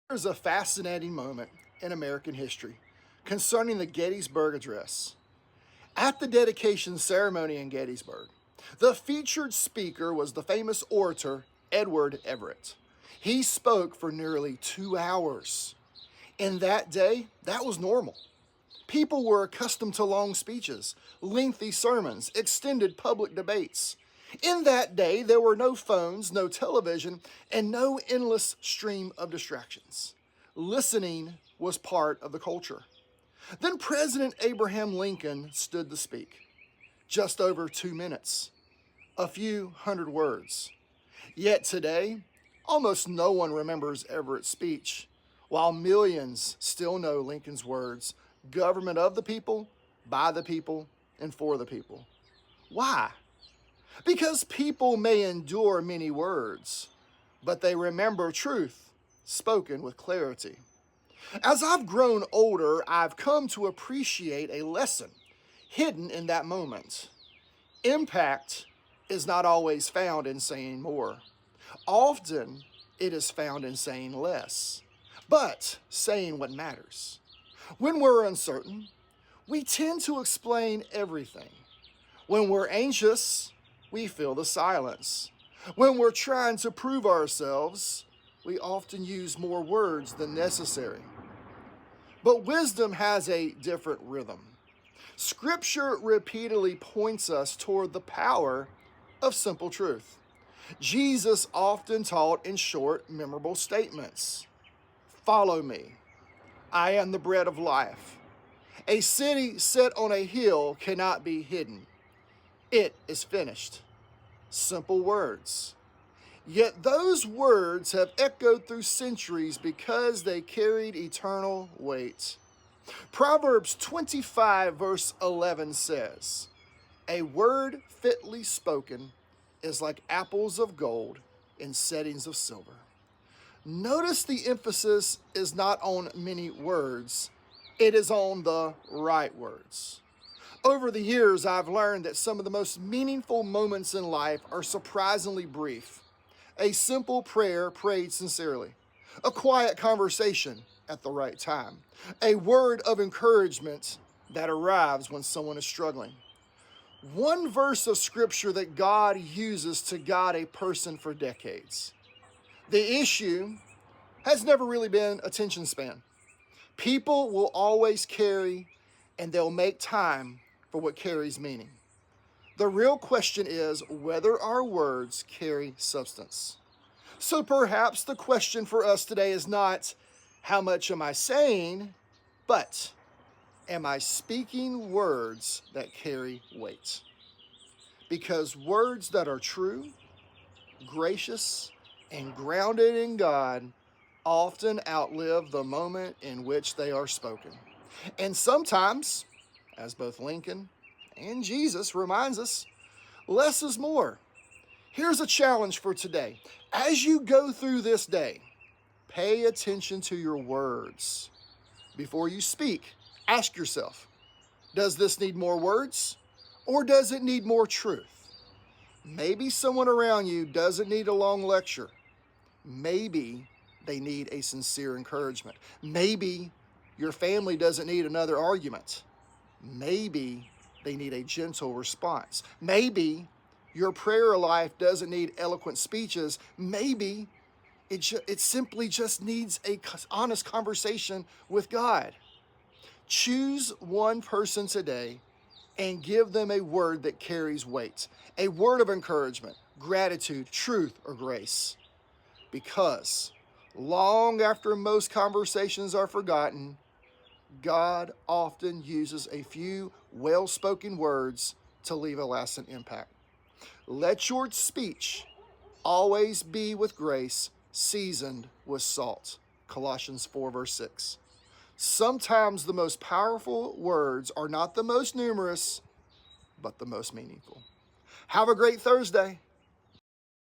There's a fascinating moment in American history concerning the Gettysburg Address. At the dedication ceremony in Gettysburg, the featured speaker was the famous orator Everett. He spoke for nearly 2 hours. In that day, that was normal. People were accustomed to long speeches, lengthy sermons, extended public debates. In that day, there were no phones, no television, and no endless stream of distractions. Listening was part of the culture. Then President Abraham Lincoln stood to speak. Just over 2 minutes, a few hundred words. Yet today, almost no one remembers Everett's speech, while millions still know Lincoln's words, government of the people, by the people, and for the people. Why? Because people may endure many words, but they remember truth spoken with clarity. As I've grown older, I've come to appreciate a lesson hidden in that moment. Impact is not always found in saying more. Often, it is found in saying less, but saying what matters. When we're uncertain, we tend to explain everything. When we're anxious, we fill the silence. When we're trying to prove ourselves, we often use more words than necessary. But wisdom has a different rhythm. Scripture repeatedly points us toward the power of simple truth. Jesus often taught in short, memorable statements. Follow me. I am the bread of life. A city set on a hill cannot be hidden. It is finished. Simple words. Yet those words have echoed through centuries because they carried eternal weight. Proverbs 25 verse 11 says, "A word fitly spoken is like apples of gold in settings of silver." Notice the emphasis is not on many words, it is on the right words. Over the years, I've learned that some of the most meaningful moments in life are surprisingly brief. A simple prayer prayed sincerely, a quiet conversation at the right time, a word of encouragement that arrives when someone is struggling. One verse of scripture that God uses to guide a person for decades. The issue has never really been attention span. People will always carry and they'll make time for what carries meaning. The real question is whether our words carry substance. So perhaps the question for us today is not, how much am I saying, but am I speaking words that carry weight? Because words that are true, gracious, and grounded in God often outlive the moment in which they are spoken. And sometimes, as both Lincoln and Jesus reminds us, less is more. Here's a challenge for today. As you go through this day, pay attention to your words. Before you speak, ask yourself, does this need more words or does it need more truth? Maybe someone around you doesn't need a long lecture. Maybe they need a sincere encouragement. Maybe your family doesn't need another argument. Maybe they need a gentle response. Maybe your prayer life doesn't need eloquent speeches. Maybe it simply just needs an honest conversation with God. Choose one person today and give them a word that carries weight, a word of encouragement, gratitude, truth, or grace. Because long after most conversations are forgotten, God often uses a few well-spoken words to leave a lasting impact. Let your speech always be with grace, seasoned with salt. Colossians 4 verse 6. Sometimes the most powerful words are not the most numerous, but the most meaningful. Have a great Thursday.